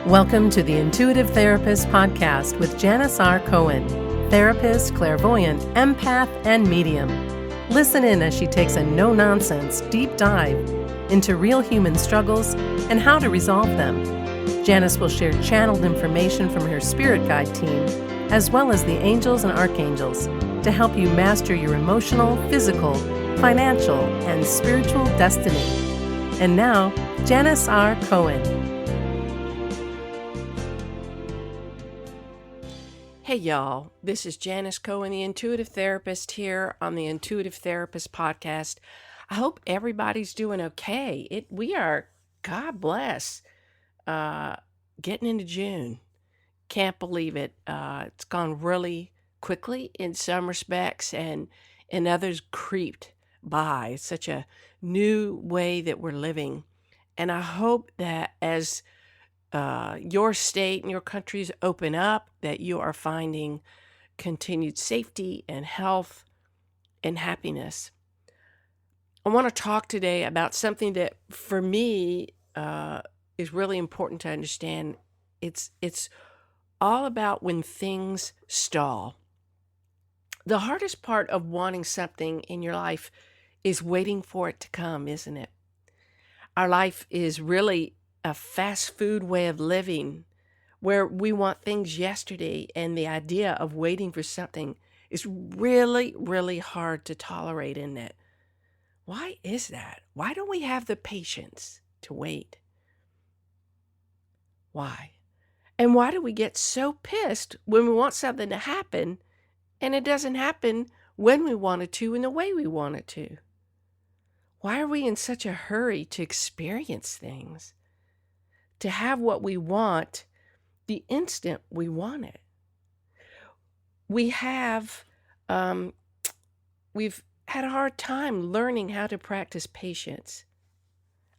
Welcome to the Intuitive Therapist Podcast with Janis Cohen, therapist, clairvoyant, empath, and medium. Listen in as she takes a no-nonsense deep dive into real human struggles and how to resolve them. Janis will share channeled information from her spirit guide team, as well as the angels and archangels, to help you master your emotional, physical, financial, and spiritual destiny. And now, Janis R. Cohen. Hey y'all, this is Janis Cohen, the Intuitive Therapist, here on the Intuitive Therapist Podcast. I hope everybody's doing okay. We are, God bless, getting into June. Can't believe it. It's gone really quickly in some respects, and in others creeped by. It's such a new way that we're living. And I hope that as your state and your countries open up, that you are finding continued safety and health and happiness. I want to talk today about something that for me is really important to understand. It's all about when things stall. The hardest part of wanting something in your life is waiting for it to come, isn't it? Our life is really a fast food way of living where we want things yesterday, and the idea of waiting for something is really, really hard to tolerate, isn't it? Why is that? Why don't we have the patience to wait? Why? And why do we get so pissed when we want something to happen and it doesn't happen when we want it to and the way we want it to? Why are we in such a hurry to experience things? To have what we want the instant we want it. We've had a hard time learning how to practice patience.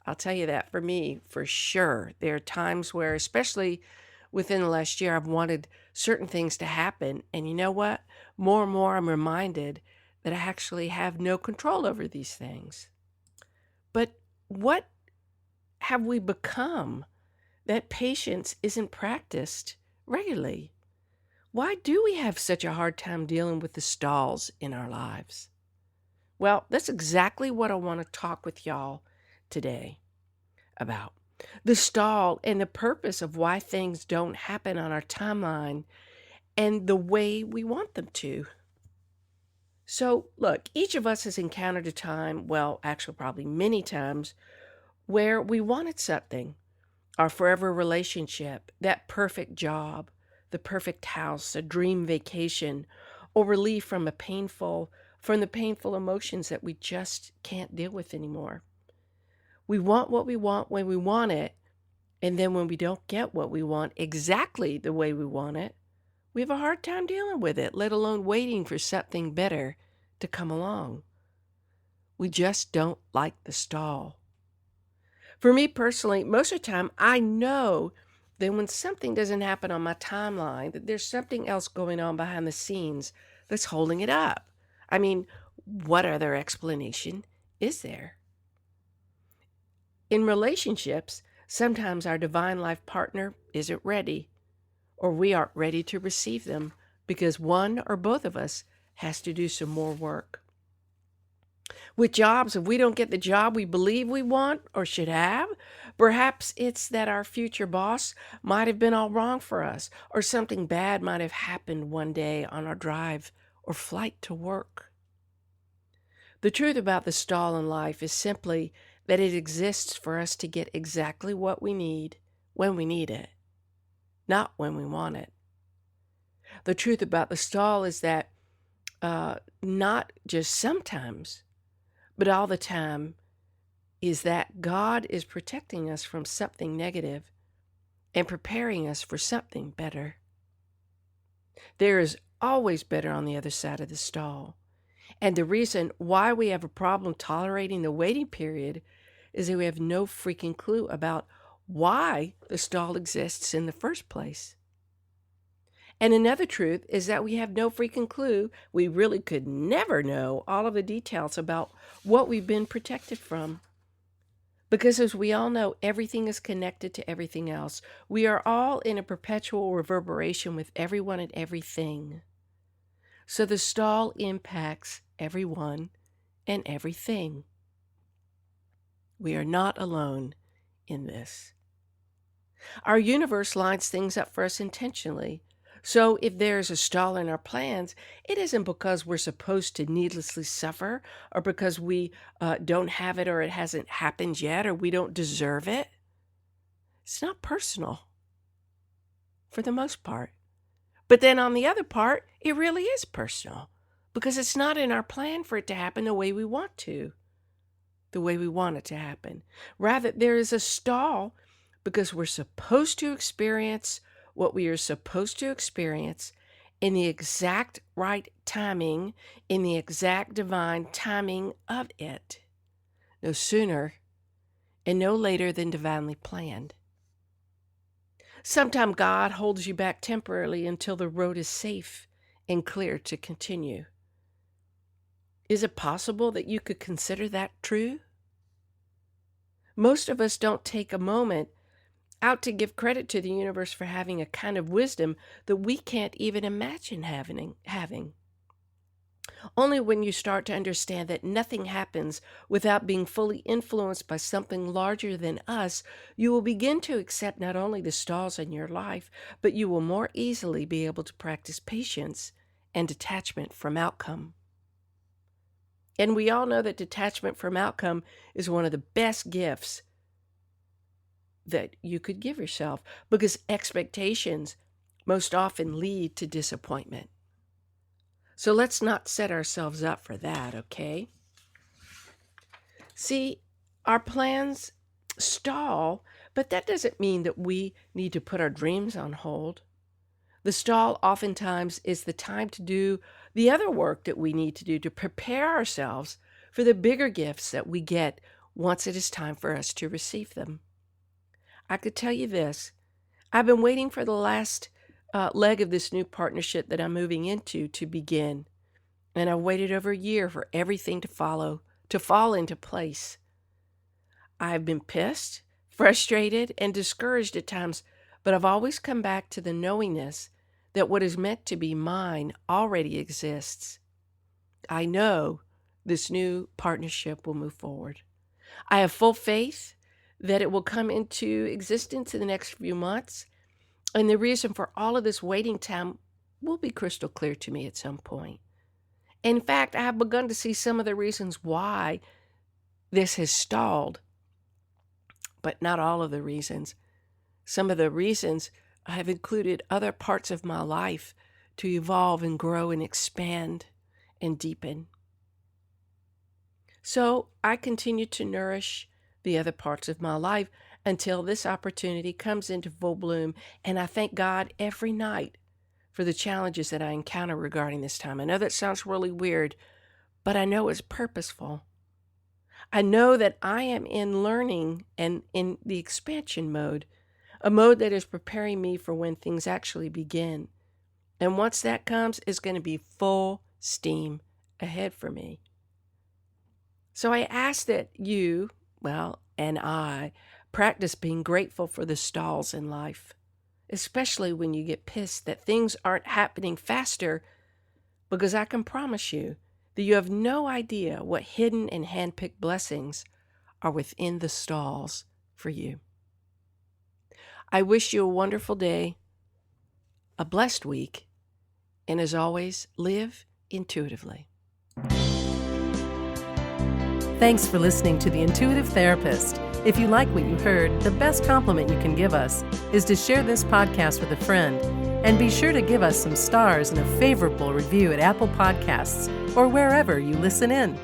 I'll tell you that for me, for sure. There are times where, especially within the last year, I've wanted certain things to happen. And you know what? More and more I'm reminded that I actually have no control over these things. But what have we become that patience isn't practiced regularly? Why do we have such a hard time dealing with the stalls in our lives? Well, that's exactly what I want to talk with y'all today about. The stall and the purpose of why things don't happen on our timeline and the way we want them to. So, look, each of us has encountered a time, well, actually probably many times, where we wanted something. Our forever relationship, that perfect job, the perfect house, a dream vacation, or relief from the painful emotions that we just can't deal with anymore. We want what we want when we want it, and then when we don't get what we want exactly the way we want it, we have a hard time dealing with it, let alone waiting for something better to come along. We just don't like the stall. For me personally, most of the time, I know that when something doesn't happen on my timeline, that there's something else going on behind the scenes that's holding it up. I mean, what other explanation is there? In relationships, sometimes our divine life partner isn't ready, or we aren't ready to receive them because one or both of us has to do some more work. With jobs, if we don't get the job we believe we want or should have, perhaps it's that our future boss might have been all wrong for us, or something bad might have happened one day on our drive or flight to work. The truth about the stall in life is simply that it exists for us to get exactly what we need when we need it, not when we want it. The truth about the stall is that not just sometimes, but all the time, is that God is protecting us from something negative and preparing us for something better. There is always better on the other side of the stall. And the reason why we have a problem tolerating the waiting period is that we have no freaking clue about why the stall exists in the first place. And another truth is that we have no freaking clue. We really could never know all of the details about what we've been protected from. Because as we all know, everything is connected to everything else. We are all in a perpetual reverberation with everyone and everything. So the stall impacts everyone and everything. We are not alone in this. Our universe lines things up for us intentionally. So if there's a stall in our plans, it isn't because we're supposed to needlessly suffer or because we don't have it or it hasn't happened yet or we don't deserve it. It's not personal for the most part. But then on the other part, it really is personal because it's not in our plan for it to happen the way we want to, the way we want it to happen. Rather, there is a stall because we're supposed to experience what we are supposed to experience in the exact right timing, in the exact divine timing of it. No sooner and no later than divinely planned. Sometimes God holds you back temporarily until the road is safe and clear to continue. Is it possible that you could consider that true? Most of us don't take a moment out to give credit to the universe for having a kind of wisdom that we can't even imagine having. Only when you start to understand that nothing happens without being fully influenced by something larger than us, you will begin to accept not only the stalls in your life, but you will more easily be able to practice patience and detachment from outcome. And we all know that detachment from outcome is one of the best gifts that you could give yourself because expectations most often lead to disappointment. So let's not set ourselves up for that, okay? See, our plans stall, but that doesn't mean that we need to put our dreams on hold. The stall oftentimes is the time to do the other work that we need to do to prepare ourselves for the bigger gifts that we get once it is time for us to receive them. I could tell you this. I've been waiting for the last leg of this new partnership that I'm moving into to begin. And I waited over a year for everything to fall into place. I've been pissed, frustrated, and discouraged at times, but I've always come back to the knowingness that what is meant to be mine already exists. I know this new partnership will move forward. I have full faith that it will come into existence in the next few months. And the reason for all of this waiting time will be crystal clear to me at some point. In fact, I have begun to see some of the reasons why this has stalled, but not all of the reasons. Some of the reasons have included other parts of my life to evolve and grow and expand and deepen. So I continue to nourish the other parts of my life until this opportunity comes into full bloom. And I thank God every night for the challenges that I encounter regarding this time. I know that sounds really weird, but I know it's purposeful. I know that I am in learning and in the expansion mode, a mode that is preparing me for when things actually begin. And once that comes, it's going to be full steam ahead for me. So I ask that you, and I practice being grateful for the stalls in life, especially when you get pissed that things aren't happening faster, because I can promise you that you have no idea what hidden and handpicked blessings are within the stalls for you. I wish you a wonderful day, a blessed week, and as always, live intuitively. Thanks for listening to The Intuitive Therapist. If you like what you heard, the best compliment you can give us is to share this podcast with a friend. And be sure to give us some stars and a favorable review at Apple Podcasts or wherever you listen in.